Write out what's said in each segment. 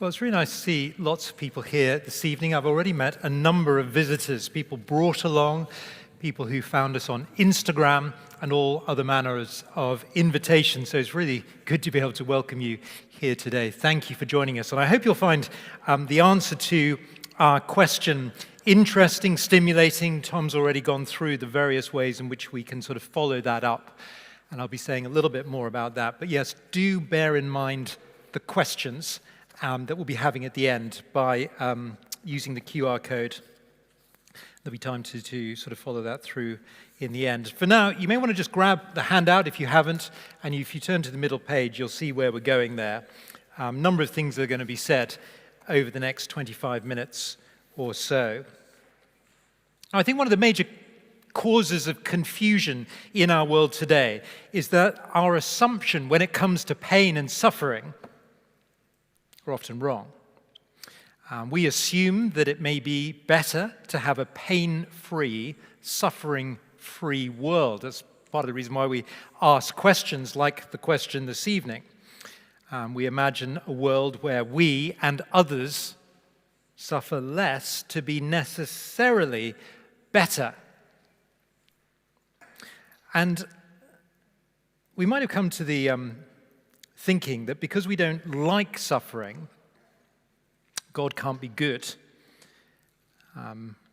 Well, it's really nice to see lots of people here this evening. I've already met a number of visitors, people brought along, people who found us on Instagram, and all other manners of invitations. So it's really good to be able to welcome you here today. Thank you for joining us. And I hope you'll find the answer to our question interesting, stimulating. Tom's already gone through the various ways in which we can sort of follow that up. And I'll be saying a little bit more about that. But yes, do bear in mind the questions that we'll be having at the end by using the QR code. There'll be time to sort of follow that through in the end. For now, you may want to just grab the handout if you haven't, and if you turn to the middle page, you'll see where we're going there. A number of things are going to be said over the next 25 minutes or so. I think one of the major causes of confusion in our world today is that our assumption when it comes to pain and suffering are often wrong. We assume that it may be better to have a pain-free, suffering-free world. That's part of the reason why we ask questions like the question this evening. We imagine a world where we and others suffer less to be necessarily better. And we might have come to the thinking that because we don't like suffering, God can't be good.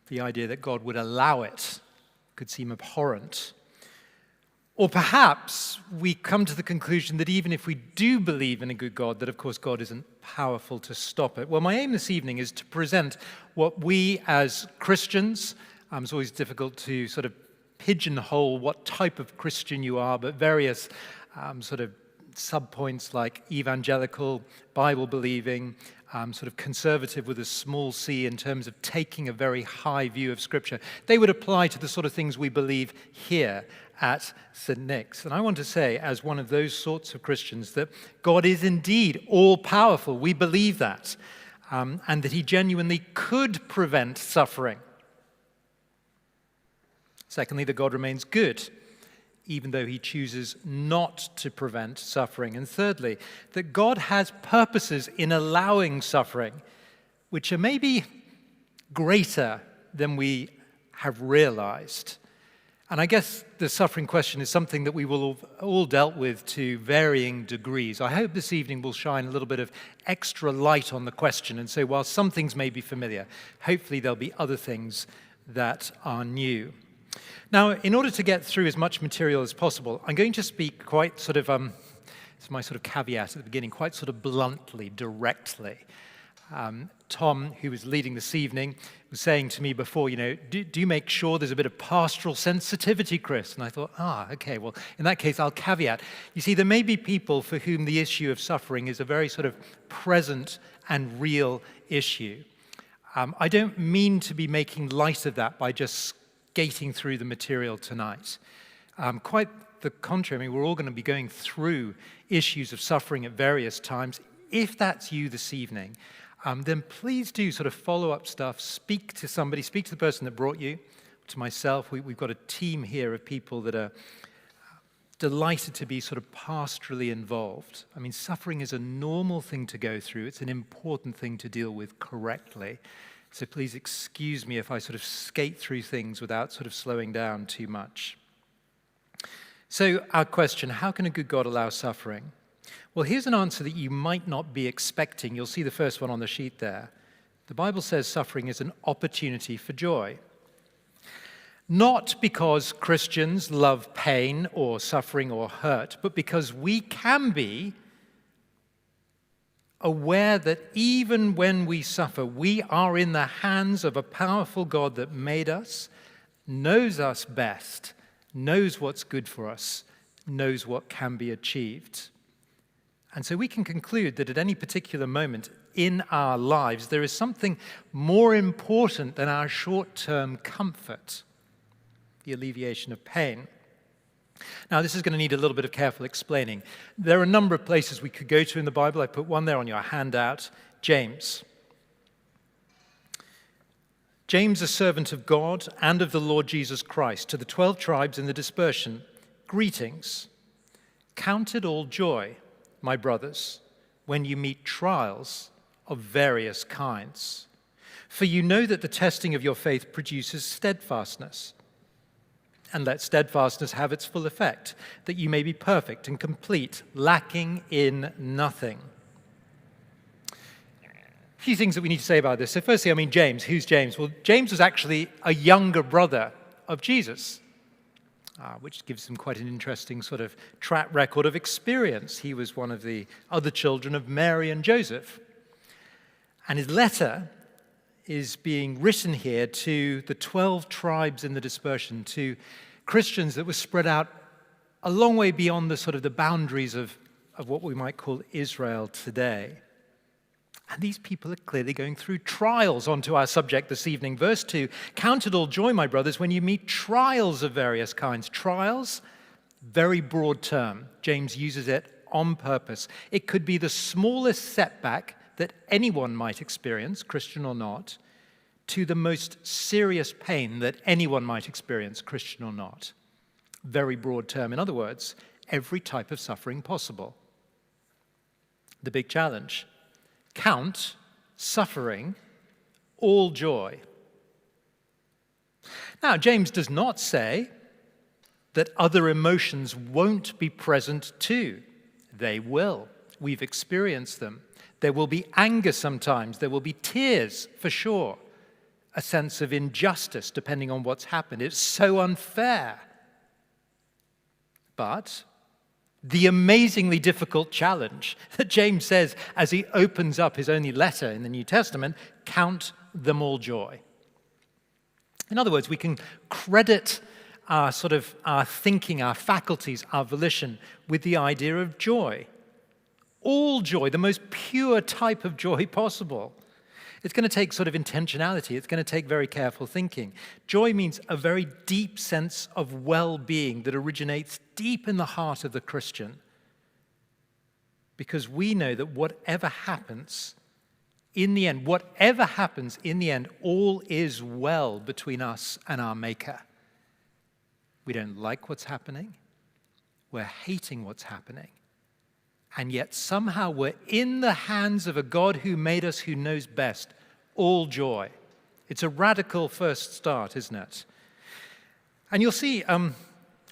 The idea that God would allow it could seem abhorrent. Or perhaps we come to the conclusion that even if we do believe in a good God, that of course God isn't powerful to stop it. Well, my aim this evening is to present what we as Christians, it's always difficult to sort of pigeonhole what type of Christian you are, but various sort of subpoints like evangelical, Bible-believing, sort of conservative with a small c in terms of taking a very high view of Scripture. They would apply to the sort of things we believe here at St. Nick's. And I want to say, as one of those sorts of Christians, that God is indeed all-powerful. We believe that. And that he genuinely could prevent suffering. Secondly, that God remains good, even though he chooses not to prevent suffering. And thirdly, that God has purposes in allowing suffering, which are maybe greater than we have realized. And I guess the suffering question is something that we will have all dealt with to varying degrees. I hope this evening will shine a little bit of extra light on the question. And so while some things may be familiar, hopefully there'll be other things that are new. Now, in order to get through as much material as possible, I'm going to speak quite sort of, it's my sort of caveat at the beginning, quite sort of bluntly, directly. Tom, who was leading this evening, was saying to me before, do you make sure there's a bit of pastoral sensitivity, Chris? And I thought, okay, well, in that case, I'll caveat. You see, there may be people for whom the issue of suffering is a very sort of present and real issue. I don't mean to be making light of that by just skating through the material tonight. Quite the contrary, we're all going to be going through issues of suffering at various times. If that's you this evening, then please do sort of follow up stuff, speak to somebody, speak to the person that brought you, to myself. We've got a team here of people that are delighted to be sort of pastorally involved. I mean, suffering is a normal thing to go through. It's an important thing to deal with correctly. So please excuse me if I sort of skate through things without sort of slowing down too much. So our question, how can a good God allow suffering? Well, here's an answer that you might not be expecting. You'll see the first one on the sheet there. The Bible says suffering is an opportunity for joy. Not because Christians love pain or suffering or hurt, but because we can be aware that even when we suffer, we are in the hands of a powerful God that made us, knows us best, knows what's good for us, knows what can be achieved. And so we can conclude that at any particular moment in our lives, there is something more important than our short-term comfort, the alleviation of pain. Now, this is going to need a little bit of careful explaining. There are a number of places we could go to in the Bible. I put one there on your handout, James. James, a servant of God and of the Lord Jesus Christ, to the 12 tribes in the dispersion, greetings. Count it all joy, my brothers, when you meet trials of various kinds. For you know that the testing of your faith produces steadfastness. And let steadfastness have its full effect, that you may be perfect and complete, lacking in nothing. A few things that we need to say about this. So firstly, James. Who's James? Well, James was actually a younger brother of Jesus, which gives him quite an interesting sort of track record of experience. He was one of the other children of Mary and Joseph. And his letter is being written here to the 12 tribes in the dispersion, to Christians that were spread out a long way beyond the boundaries of what we might call Israel today. And these people are clearly going through trials. On to our subject this evening. Verse 2, count it all joy, my brothers, when you meet trials of various kinds. Trials, very broad term. James uses it on purpose. It could be the smallest setback that anyone might experience, Christian or not, to the most serious pain that anyone might experience, Christian or not. Very broad term. In other words, every type of suffering possible. The big challenge: count suffering all joy. Now, James does not say that other emotions won't be present too. They will. We've experienced them. There will be anger sometimes. There will be tears, for sure. A sense of injustice, depending on what's happened. It's so unfair. But the amazingly difficult challenge that James says as he opens up his only letter in the New Testament, count them all joy. In other words, we can credit our thinking, our faculties, our volition with the idea of joy. All joy, the most pure type of joy possible. It's going to take intentionality. It's going to take very careful thinking. Joy means a very deep sense of well-being that originates deep in the heart of the Christian. Because we know that whatever happens in the end, all is well between us and our Maker. We don't like what's happening. We're hating what's happening. And yet somehow we're in the hands of a God who made us, who knows best. All joy. It's a radical first start, isn't it? And you'll see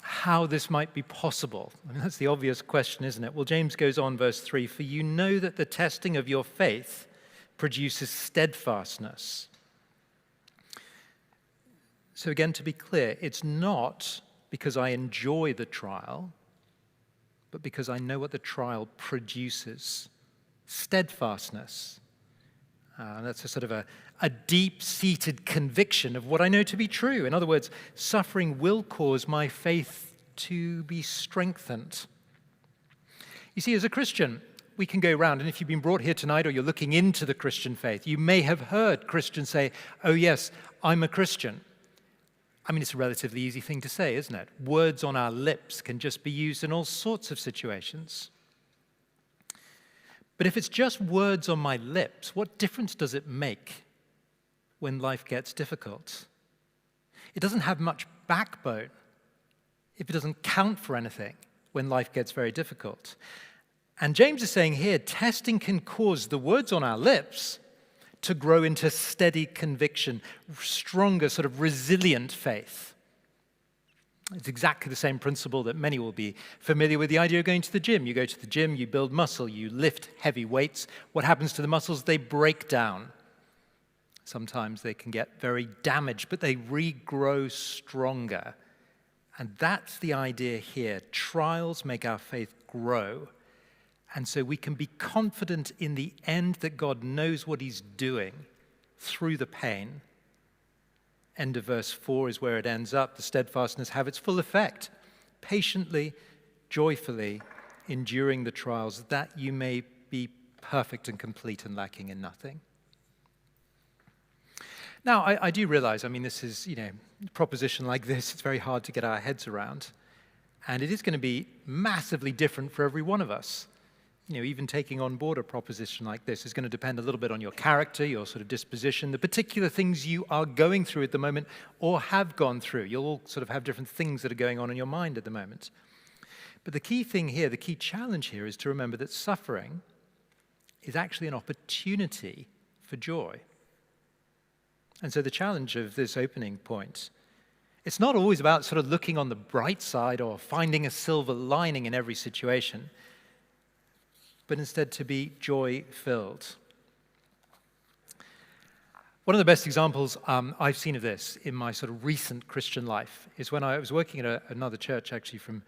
how this might be possible. That's the obvious question, isn't it? Well, James goes on, verse 3, for you know that the testing of your faith produces steadfastness. So again, to be clear, it's not because I enjoy the trial, but because I know what the trial produces. Steadfastness. That's a deep-seated conviction of what I know to be true. In other words, suffering will cause my faith to be strengthened. You see, as a Christian, we can go around, and if you've been brought here tonight or you're looking into the Christian faith, you may have heard Christians say, oh yes, I'm a Christian. It's a relatively easy thing to say, isn't it? Words on our lips can just be used in all sorts of situations. But if it's just words on my lips, what difference does it make when life gets difficult? It doesn't have much backbone if it doesn't count for anything when life gets very difficult. And James is saying here, testing can cause the words on our lips to grow into steady conviction, stronger, resilient faith. It's exactly the same principle that many will be familiar with, the idea of going to the gym. You go to the gym, you build muscle, you lift heavy weights. What happens to the muscles? They break down. Sometimes they can get very damaged, but they regrow stronger. And that's the idea here. Trials make our faith grow. And so we can be confident in the end that God knows what he's doing through the pain. End of verse 4 is where it ends up. The steadfastness have its full effect, patiently, joyfully enduring the trials, that you may be perfect and complete and lacking in nothing. Now, I do realize, this is, a proposition like this, it's very hard to get our heads around. And it is going to be massively different for every one of us. Even taking on board a proposition like this is going to depend a little bit on your character, your disposition, the particular things you are going through at the moment or have gone through. You'll all have different things that are going on in your mind at the moment. But the key thing here, the key challenge here is to remember that suffering is actually an opportunity for joy. And so the challenge of this opening point, it's not always about sort of looking on the bright side or finding a silver lining in every situation, but instead to be joy-filled. One of the best examples I've seen of this in my sort of recent Christian life is when I was working at another church, actually from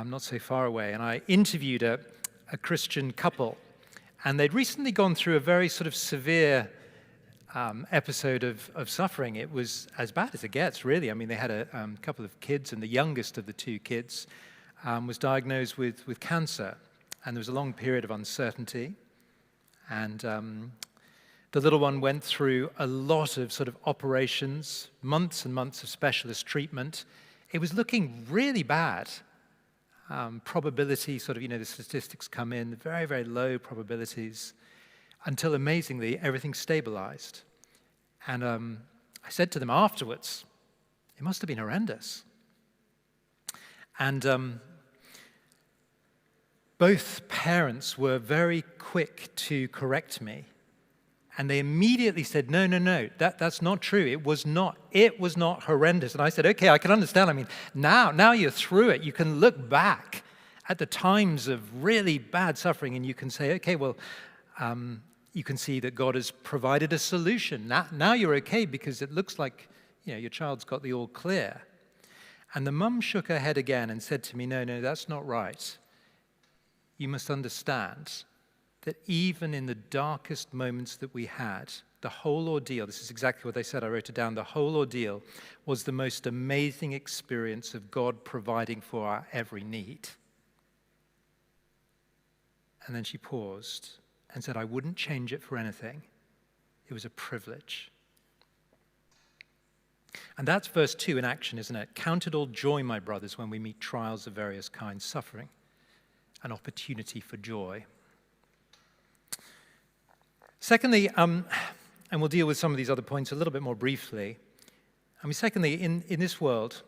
not so far away, and I interviewed a Christian couple, and they'd recently gone through a very sort of severe episode of suffering. It was as bad as it gets, really. I mean, they had a couple of kids, and the youngest of the two kids was diagnosed with cancer, and there was a long period of uncertainty, and the little one went through a lot of sort of operations, months and months of specialist treatment. It was looking really bad. Probability, sort of, the statistics come in, very, very low probabilities, until amazingly everything stabilized. And I said to them afterwards, it must have been horrendous. And both parents were very quick to correct me. And they immediately said, no, that's not true. It was not horrendous. And I said, okay, I can understand. I mean, now you're through it. You can look back at the times of really bad suffering and you can say, okay, well, you can see that God has provided a solution. Now you're okay because it looks like, your child's got the all clear. And the mum shook her head again and said to me, no, that's not right. You must understand that even in the darkest moments that we had, the whole ordeal, this is exactly what they said, I wrote it down, the whole ordeal was the most amazing experience of God providing for our every need. And then she paused and said, I wouldn't change it for anything. It was a privilege. And that's verse 2 in action, isn't it? Count it all joy, my brothers, when we meet trials of various kinds, suffering, an opportunity for joy. Secondly, and we'll deal with some of these other points a little bit more briefly. Secondly, in this world,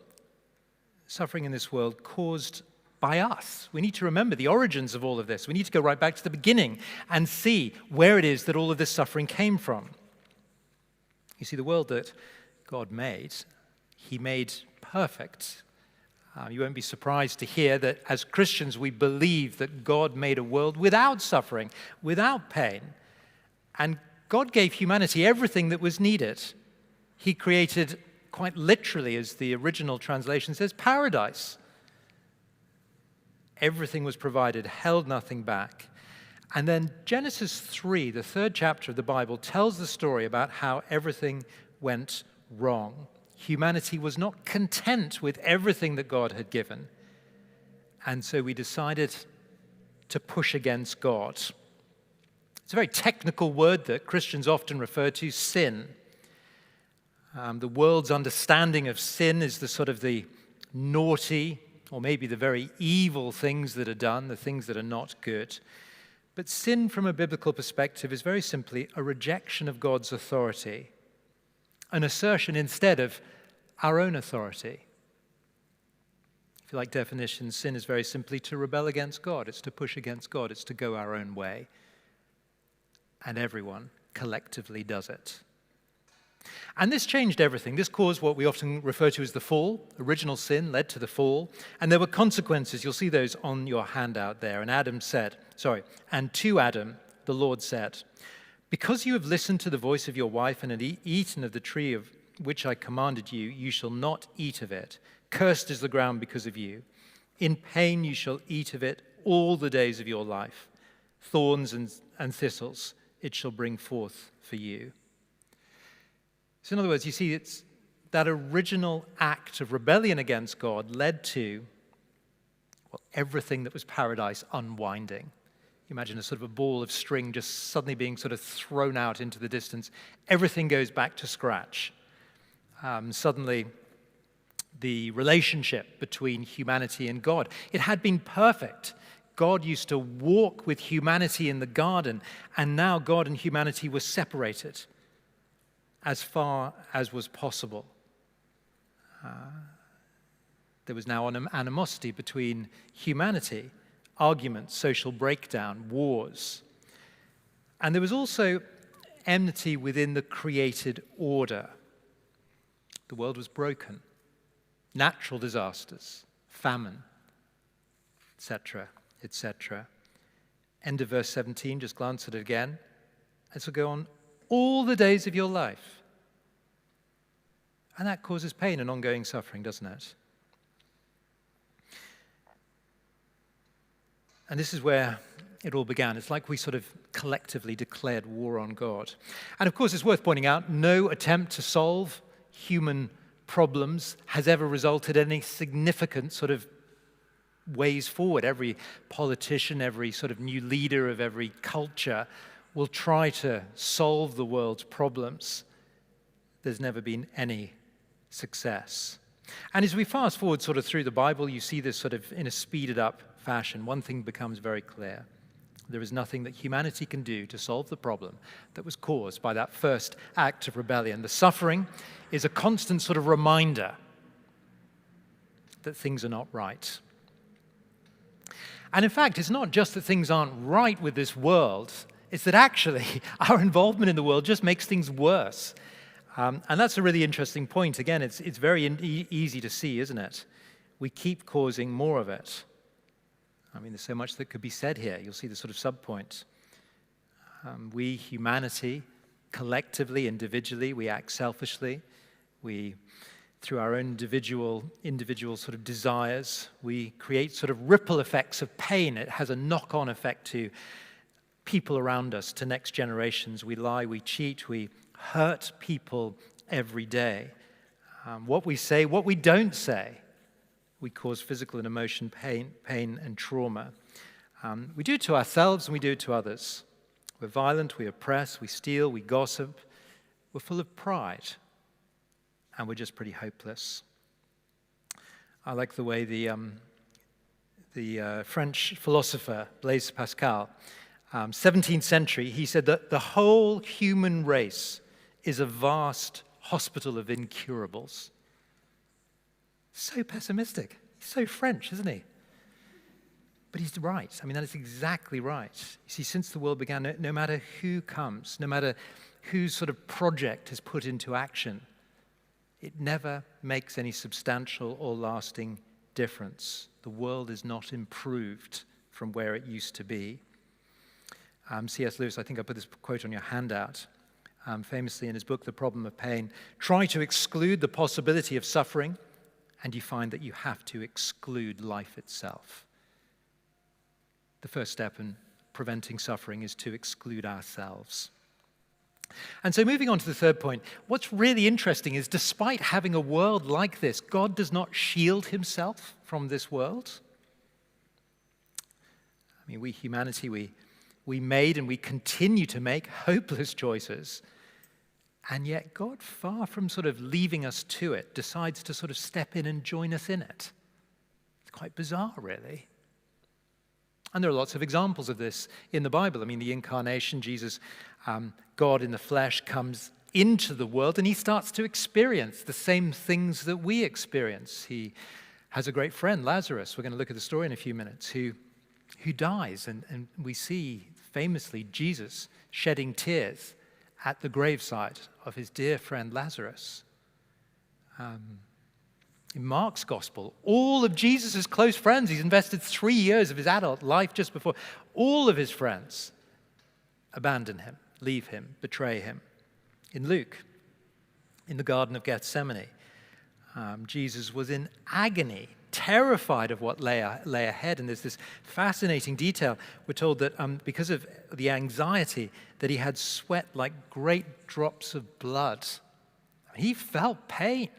suffering in this world caused by us. We need to remember the origins of all of this. We need to go right back to the beginning and see where it is that all of this suffering came from. You see, the world that God made, he made perfect. You won't be surprised to hear that as Christians we believe that God made a world without suffering, without pain. And God gave humanity everything that was needed. He created, quite literally, as the original translation says, paradise. Everything was provided, held nothing back. And then Genesis 3, the third chapter of the Bible, tells the story about how everything went wrong. Humanity was not content with everything that God had given. And so we decided to push against God. It's a very technical word that Christians often refer to, sin. The world's understanding of sin is the sort of the naughty, or maybe the very evil things that are done, the things that are not good. But sin from a biblical perspective is very simply a rejection of God's authority, an assertion instead of our own authority. If you like definitions, sin is very simply to rebel against God. It's to push against God. It's to go our own way. And everyone collectively does it. And this changed everything. This caused what we often refer to as the fall. Original sin led to the fall. And there were consequences. You'll see those on your handout there. And to Adam, the Lord said, because you have listened to the voice of your wife and had eaten of the tree of which I commanded you, you shall not eat of it. Cursed is the ground because of you. In pain you shall eat of it all the days of your life. Thorns and thistles it shall bring forth for you. So in other words, you see, it's that original act of rebellion against God led to everything that was paradise unwinding. You imagine a sort of a ball of string just suddenly being sort of thrown out into the distance. Everything goes back to scratch. Suddenly, the relationship between humanity and God, it had been perfect. God used to walk with humanity in the garden, and now God and humanity were separated as far as was possible. There was now an animosity between humanity, arguments, social breakdown, wars. And there was also enmity within the created order. The world was broken. Natural disasters, famine, etc., etc. End of verse 17, just glance at it again. This will go on all the days of your life. And that causes pain and ongoing suffering, doesn't it? And this is where it all began. It's like we sort of collectively declared war on God. And of course, it's worth pointing out, no attempt to solve human problems has ever resulted in any significant sort of ways forward. Every politician, every sort of new leader of every culture will try to solve the world's problems. There's never been any success. And as we fast forward sort of through the Bible, you see this sort of in a speeded up fashion. One thing becomes very clear. There is nothing that humanity can do to solve the problem that was caused by that first act of rebellion. The suffering is a constant sort of reminder that things are not right. And in fact, it's not just that things aren't right with this world, it's that actually our involvement in the world just makes things worse. And that's a really interesting point. Again, it's very easy to see, isn't it? We keep causing more of it. I mean, there's so much that could be said here. You'll see the sort of subpoint. We, humanity, collectively, individually, we act selfishly. We, through our own individual sort of desires, we create sort of ripple effects of pain. It has a knock-on effect to people around us, to next generations. We lie, we cheat, we hurt people every day. What we say, what we don't say, we cause physical and emotional pain and trauma. We do it to ourselves and we do it to others. We're violent, we oppress, we steal, we gossip. We're full of pride, and we're just pretty hopeless. I like the way the French philosopher Blaise Pascal, 17th century, he said that the whole human race is a vast hospital of incurables. So pessimistic. He's so French, isn't he? But he's right. I mean, that is exactly right. You see, since the world began, no matter who comes, no matter whose sort of project is put into action, it never makes any substantial or lasting difference. The world is not improved from where it used to be. C.S. Lewis, I think I put this quote on your handout, famously in his book, The Problem of Pain, try to exclude the possibility of suffering, and you find that you have to exclude life itself. The first step in preventing suffering is to exclude ourselves. And so moving on to the third point, what's really interesting is despite having a world like this, God does not shield himself from this world. I mean, we humanity, we made and we continue to make hopeless choices. And yet God, far from sort of leaving us to it, decides to sort of step in and join us in it. It's quite bizarre, really. And there are lots of examples of this in the Bible. I mean, the incarnation, Jesus, God in the flesh, comes into the world and he starts to experience the same things that we experience. He has a great friend, Lazarus. We're going to look at the story in a few minutes, who dies. And we see famously Jesus shedding tears at the graveside of his dear friend Lazarus. In Mark's gospel, all of Jesus' close friends, he's invested 3 years of his adult life just before, all of his friends abandon him, leave him, betray him. In Luke, in the Garden of Gethsemane, Jesus was in agony, terrified of what lay ahead. And there's this fascinating detail. We're told that because of the anxiety, that he had sweat like great drops of blood. He felt pain.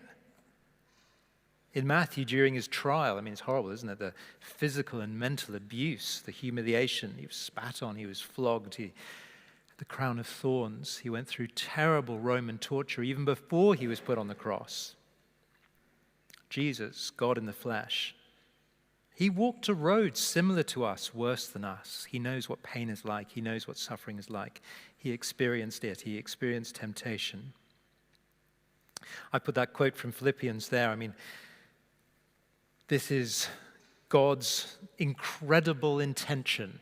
In Matthew, during his trial, I mean, it's horrible, isn't it? The physical and mental abuse, the humiliation. He was spat on, he was flogged, the crown of thorns. He went through terrible Roman torture even before he was put on the cross. Jesus, God in the flesh, he walked a road similar to us, worse than us. He knows what pain is like. He knows what suffering is like. He experienced it. He experienced temptation. I put that quote from Philippians there. I mean, this is God's incredible intention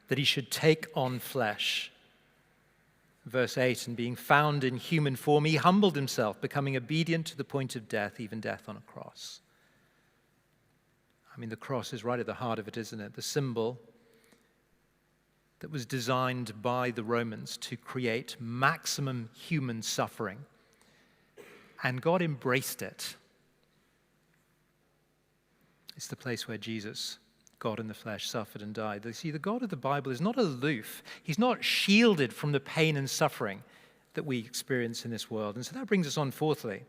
that he should take on flesh Verse 8, and being found in human form, he humbled himself, becoming obedient to the point of death, even death on a cross. I mean, the cross is right at the heart of it, isn't it? The symbol that was designed by the Romans to create maximum human suffering. And God embraced it. It's the place where Jesus, God in the flesh, suffered and died. You see, the God of the Bible is not aloof. He's not shielded from the pain and suffering that we experience in this world. And so that brings us on, fourthly,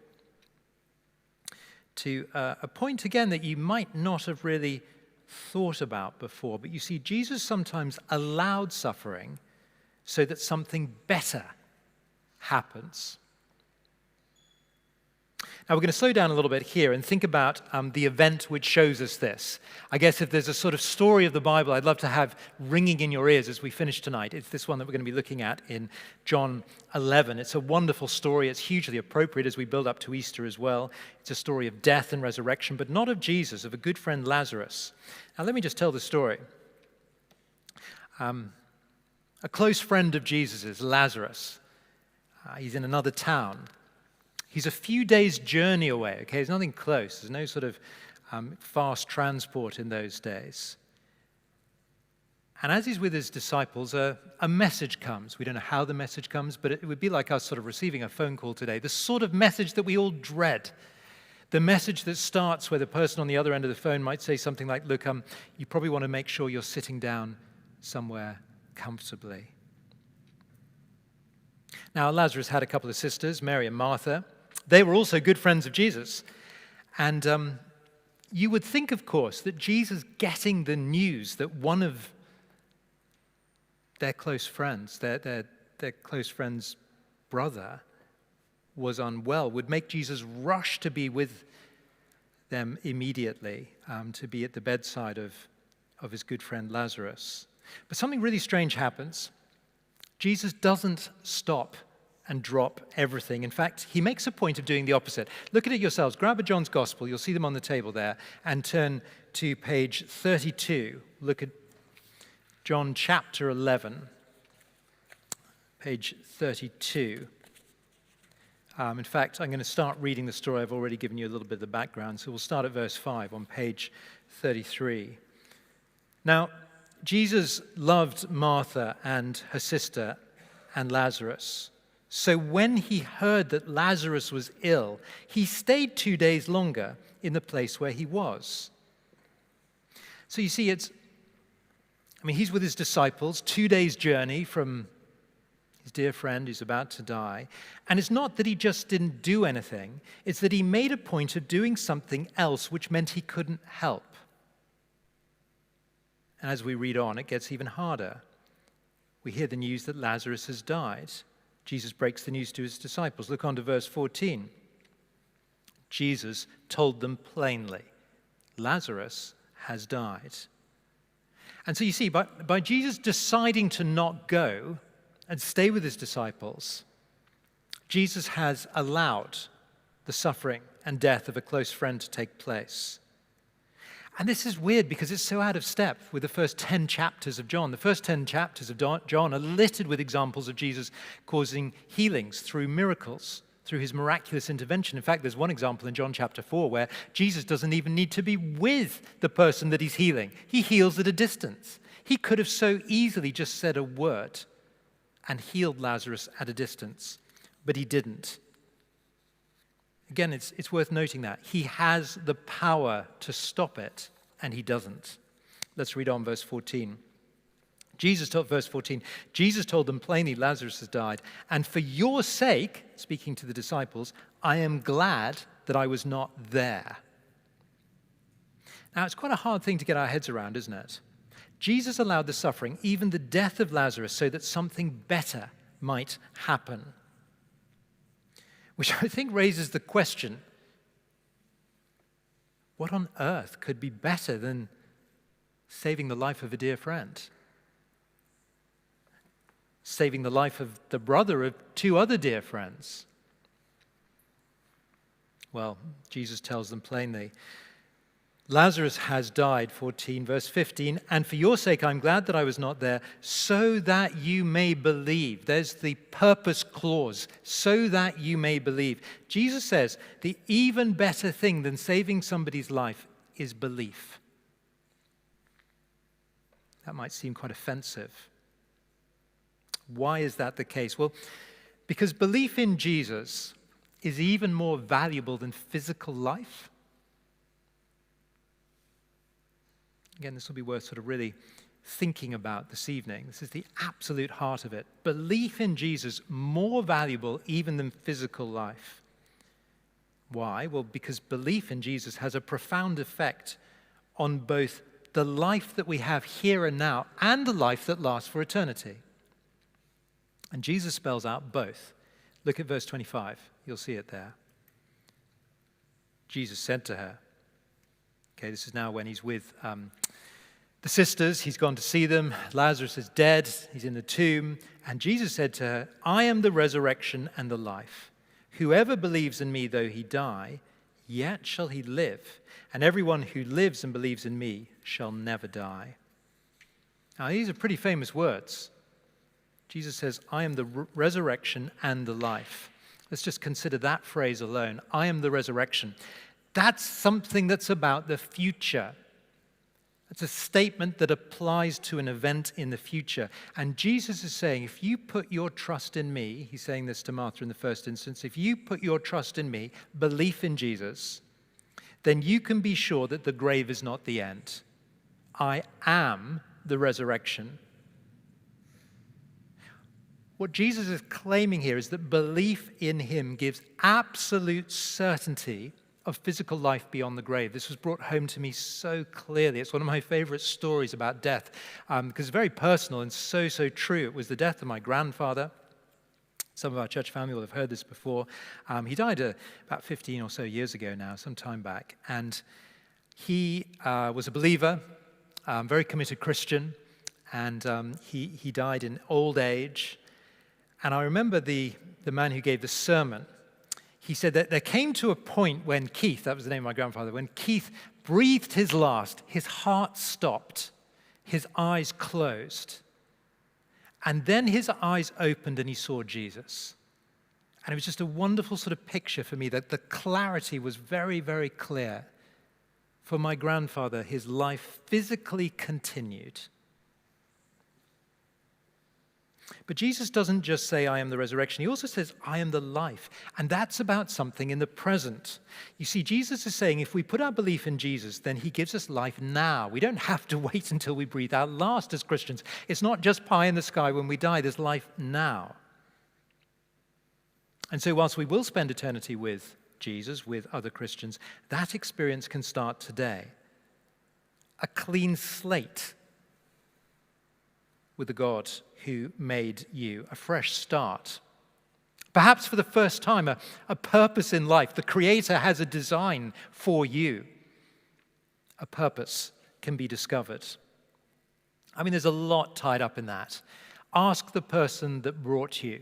to a point again that you might not have really thought about before. But you see, Jesus sometimes allowed suffering so that something better happens. Now, we're going to slow down a little bit here and think about the event which shows us this. I guess if there's a sort of story of the Bible I'd love to have ringing in your ears as we finish tonight, it's this one that we're going to be looking at in John 11. It's a wonderful story. It's hugely appropriate as we build up to Easter as well. It's a story of death and resurrection, but not of Jesus, of a good friend Lazarus. Now, let me just tell the story. A close friend of Jesus's, Lazarus, he's in another town. He's a few days' journey away, okay? There's nothing close. There's no sort of fast transport in those days. And as he's with his disciples, a message comes. We don't know how the message comes, but it would be like us sort of receiving a phone call today. The sort of message that we all dread. The message that starts where the person on the other end of the phone might say something like, look, you probably want to make sure you're sitting down somewhere comfortably. Now, Lazarus had a couple of sisters, Mary and Martha. They were also good friends of Jesus. And you would think, of course, that Jesus getting the news that one of their close friends, their close friend's brother, was unwell, would make Jesus rush to be with them immediately, to be at the bedside of his good friend Lazarus. But something really strange happens. Jesus doesn't stop and drop everything. In fact, he makes a point of doing the opposite. Look at it yourselves. Grab a John's Gospel. You'll see them on the table there. And turn to page 32. Look at John chapter 11, page 32. In fact, I'm going to start reading the story. I've already given you a little bit of the background. So we'll start at verse 5 on page 33. Now, Jesus loved Martha and her sister and Lazarus. So when he heard that Lazarus was ill, he stayed 2 days longer in the place where he was. So you see, he's with his disciples, 2 days' journey from his dear friend who's about to die. And it's not that he just didn't do anything, it's that he made a point of doing something else, which meant he couldn't help. And as we read on, it gets even harder. We hear the news that Lazarus has died. Jesus breaks the news to his disciples. Look on to verse 14. Jesus told them plainly, Lazarus has died. And so you see, by Jesus deciding to not go and stay with his disciples, Jesus has allowed the suffering and death of a close friend to take place. And this is weird because it's so out of step with the first 10 chapters of John. The first 10 chapters of John are littered with examples of Jesus causing healings through miracles, through his miraculous intervention. In fact, there's one example in John chapter 4 where Jesus doesn't even need to be with the person that he's healing. He heals at a distance. He could have so easily just said a word and healed Lazarus at a distance, but he didn't. Again, it's worth noting that. He has the power to stop it, and he doesn't. Let's read on verse 14. Verse 14, Jesus told them plainly, Lazarus has died, and for your sake, speaking to the disciples, I am glad that I was not there. Now, it's quite a hard thing to get our heads around, isn't it? Jesus allowed the suffering, even the death of Lazarus, so that something better might happen. Which I think raises the question, what on earth could be better than saving the life of a dear friend? Saving the life of the brother of two other dear friends? Well, Jesus tells them plainly, Lazarus has died, 14, verse 15, and for your sake I'm glad that I was not there, so that you may believe. There's the purpose clause, so that you may believe. Jesus says the even better thing than saving somebody's life is belief. That might seem quite offensive. Why is that the case? Well, because belief in Jesus is even more valuable than physical life. Again, this will be worth sort of really thinking about this evening. This is the absolute heart of it. Belief in Jesus, more valuable even than physical life. Why? Well, because belief in Jesus has a profound effect on both the life that we have here and now and the life that lasts for eternity. And Jesus spells out both. Look at verse 25. You'll see it there. Jesus said to her, okay, this is now when he's with the sisters. He's gone to see them. Lazarus is dead. He's in the tomb. And Jesus said to her, I am the resurrection and the life. Whoever believes in me, though he die, yet shall he live. And everyone who lives and believes in me shall never die. Now, these are pretty famous words. Jesus says, I am the resurrection and the life. Let's just consider that phrase alone. I am the resurrection. That's something that's about the future. It's a statement that applies to an event in the future. And Jesus is saying, if you put your trust in me, he's saying this to Martha in the first instance, if you put your trust in me, belief in Jesus, then you can be sure that the grave is not the end. I am the resurrection. What Jesus is claiming here is that belief in him gives absolute certainty of physical life beyond the grave. This was brought home to me so clearly. It's one of my favorite stories about death because it's very personal and so true. It was the death of my grandfather. Some of our church family will have heard this before. He died about 15 or so years ago now, some time back. And he was a believer, very committed Christian, and he died in old age. And I remember the man who gave the sermon. He said that there came to a point when Keith, that was the name of my grandfather, when Keith breathed his last, his heart stopped, his eyes closed. And then his eyes opened and he saw Jesus. And it was just a wonderful sort of picture for me that the clarity was very, very clear. For my grandfather, his life physically continued. But Jesus doesn't just say, I am the resurrection. He also says, I am the life. And that's about something in the present. You see, Jesus is saying, if we put our belief in Jesus, then he gives us life now. We don't have to wait until we breathe our last as Christians. It's not just pie in the sky when we die. There's life now. And so whilst we will spend eternity with Jesus, with other Christians, that experience can start today. A clean slate with the God who made you, a fresh start. Perhaps for the first time, a purpose in life. The Creator has a design for you. A purpose can be discovered. I mean, there's a lot tied up in that. Ask the person that brought you.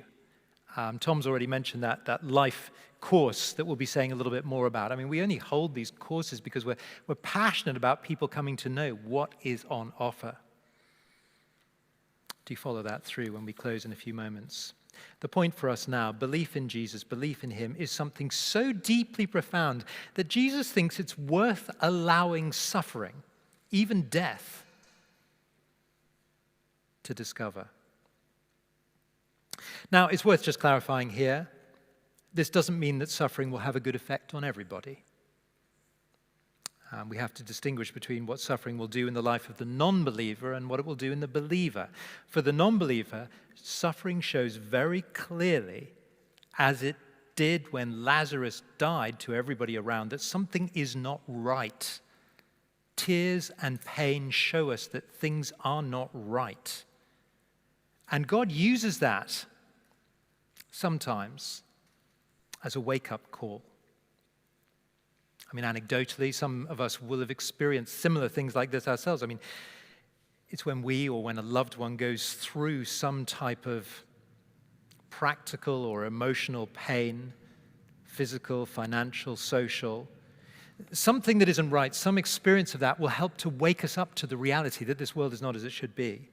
Tom's already mentioned that life course that we'll be saying a little bit more about. I mean, we only hold these courses because we're passionate about people coming to know what is on offer. Do you follow that through when we close in a few moments? The point for us now, belief in Jesus, belief in him, is something so deeply profound that Jesus thinks it's worth allowing suffering, even death, to discover. Now, it's worth just clarifying here, this doesn't mean that suffering will have a good effect on everybody. We have to distinguish between what suffering will do in the life of the non-believer and what it will do in the believer. For the non-believer, suffering shows very clearly, as it did when Lazarus died to everybody around, that something is not right. Tears and pain show us that things are not right. And God uses that sometimes as a wake-up call. I mean, anecdotally, some of us will have experienced similar things like this ourselves. I mean, it's when we or when a loved one goes through some type of practical or emotional pain, physical, financial, social, something that isn't right, some experience of that will help to wake us up to the reality that this world is not as it should be.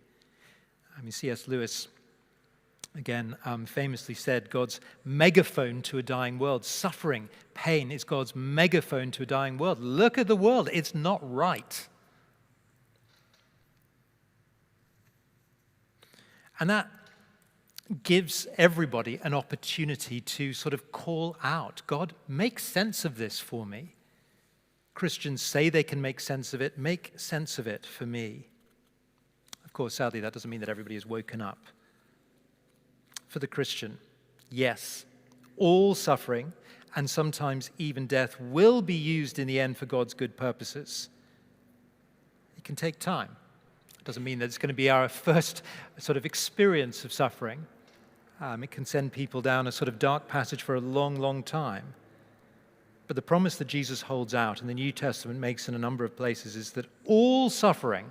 I mean, C.S. Lewis, again, famously said, God's megaphone to a dying world, suffering, pain is God's megaphone to a dying world. Look at the world. It's not right. And that gives everybody an opportunity to sort of call out, God, make sense of this for me. Christians say they can make sense of it. Make sense of it for me. Of course, sadly, that doesn't mean that everybody is woken up. For the Christian, yes, all suffering and sometimes even death will be used in the end for God's good purposes. It can take time. It doesn't mean that it's going to be our first sort of experience of suffering. It can send people down a sort of dark passage for a long, long time. But the promise that Jesus holds out and the New Testament makes in a number of places is that all suffering,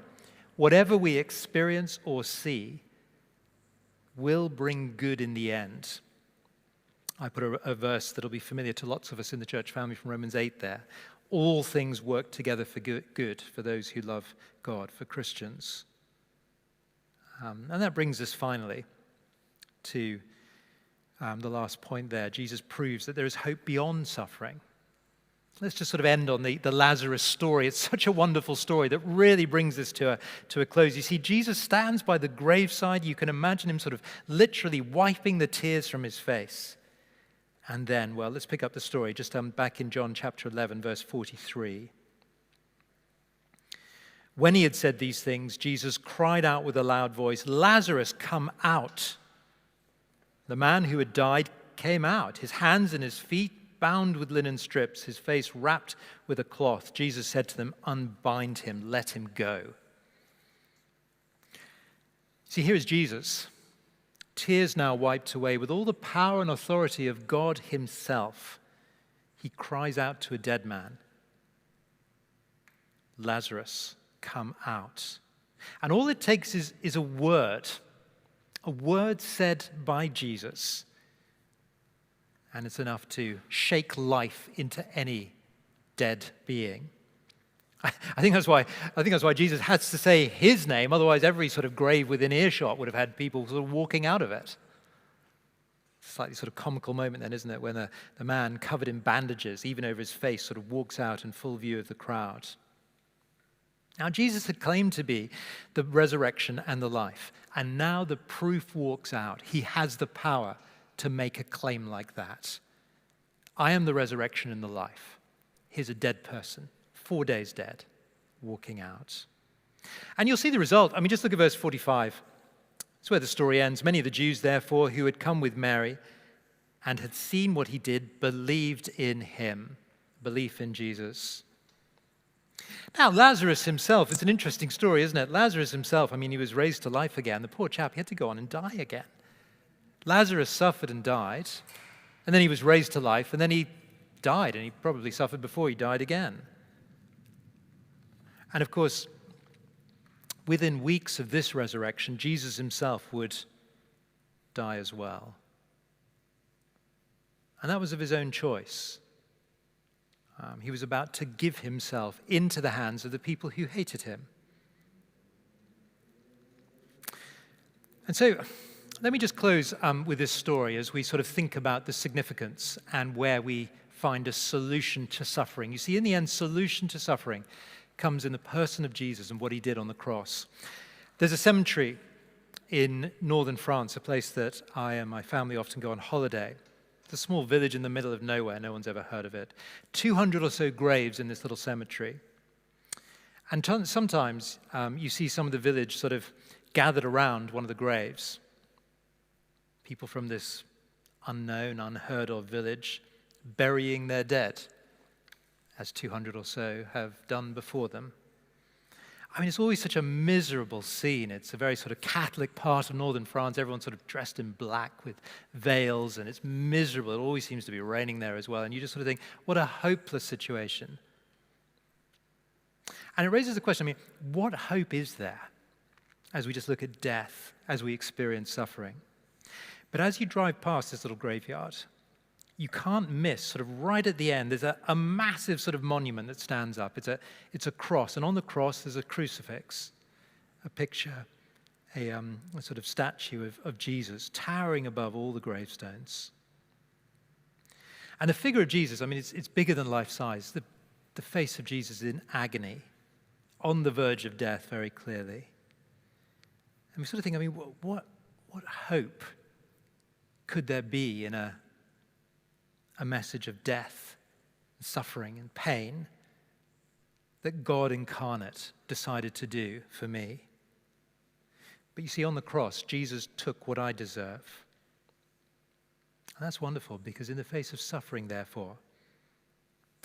whatever we experience or see, will bring good in the end. I put a verse that'll be familiar to lots of us in the church family from Romans 8 there. All things work together for good for those who love God, for Christians. And that brings us finally to the last point there. Jesus proves that there is hope beyond suffering. Let's just sort of end on the Lazarus story. It's such a wonderful story that really brings this to a close. You see, Jesus stands by the graveside. You can imagine him sort of literally wiping the tears from his face. And then, well, let's pick up the story just back in John chapter 11, verse 43. When he had said these things, Jesus cried out with a loud voice, Lazarus, come out. The man who had died came out, his hands and his feet bound with linen strips, his face wrapped with a cloth. Jesus said to them, unbind him, let him go. See, here is Jesus, tears now wiped away, with all the power and authority of God himself. He cries out to a dead man, Lazarus, come out. And all it takes is a word said by Jesus. And it's enough to shake life into any dead being. I think that's why Jesus has to say his name. Otherwise, every sort of grave within earshot would have had people sort of walking out of it. Slightly sort of comical moment then, isn't it, when the man covered in bandages, even over his face, sort of walks out in full view of the crowd. Now, Jesus had claimed to be the resurrection and the life, and now the proof walks out. He has the power to make a claim like that. I am the resurrection and the life. Here's a dead person, 4 days dead, walking out. And you'll see the result. I mean, just look at verse 45. That's where the story ends. Many of the Jews, therefore, who had come with Mary and had seen what he did, believed in him. Belief in Jesus. Now, Lazarus himself, it's an interesting story, isn't it? Lazarus himself, I mean, he was raised to life again. The poor chap, he had to go on and die again. Lazarus suffered and died, and then he was raised to life, and then he died, and he probably suffered before he died again. And of course, within weeks of this resurrection, Jesus himself would die as well. And that was of his own choice. He was about to give himself into the hands of the people who hated him. And so, let me just close with this story as we sort of think about the significance and where we find a solution to suffering. You see, in the end, solution to suffering comes in the person of Jesus and what he did on the cross. There's a cemetery in northern France, a place that I and my family often go on holiday. It's a small village in the middle of nowhere. No one's ever heard of it. 200 or so graves in this little cemetery. And sometimes you see some of the village sort of gathered around one of the graves. People from this unknown, unheard of village burying their dead, as 200 or so have done before them. I mean, it's always such a miserable scene. It's a very sort of Catholic part of northern France. Everyone's sort of dressed in black with veils, and it's miserable. It always seems to be raining there as well. And you just sort of think, what a hopeless situation. And it raises the question, I mean, what hope is there as we just look at death, as we experience suffering? But as you drive past this little graveyard, you can't miss, sort of right at the end, there's a massive sort of monument that stands up. It's a cross, and on the cross there's a crucifix, a picture, a sort of statue of Jesus towering above all the gravestones. And the figure of Jesus, I mean, it's bigger than life size. The face of Jesus is in agony, on the verge of death very clearly. And we sort of think, I mean, what hope could there be in a message of death, and suffering, and pain that God incarnate decided to do for me? But you see, on the cross, Jesus took what I deserve. And that's wonderful, because in the face of suffering, therefore,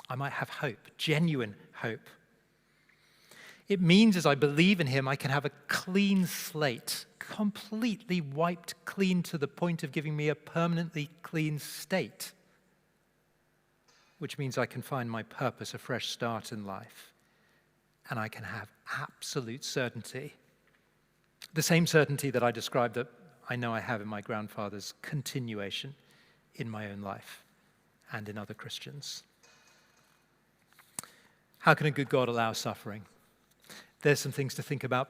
I might have hope, genuine hope. It means as I believe in him, I can have a clean slate, completely wiped clean to the point of giving me a permanently clean state, which means I can find my purpose, a fresh start in life, and I can have absolute certainty. The same certainty that I described that I know I have in my grandfather's continuation in my own life and in other Christians. How can a good God allow suffering? There's some things to think about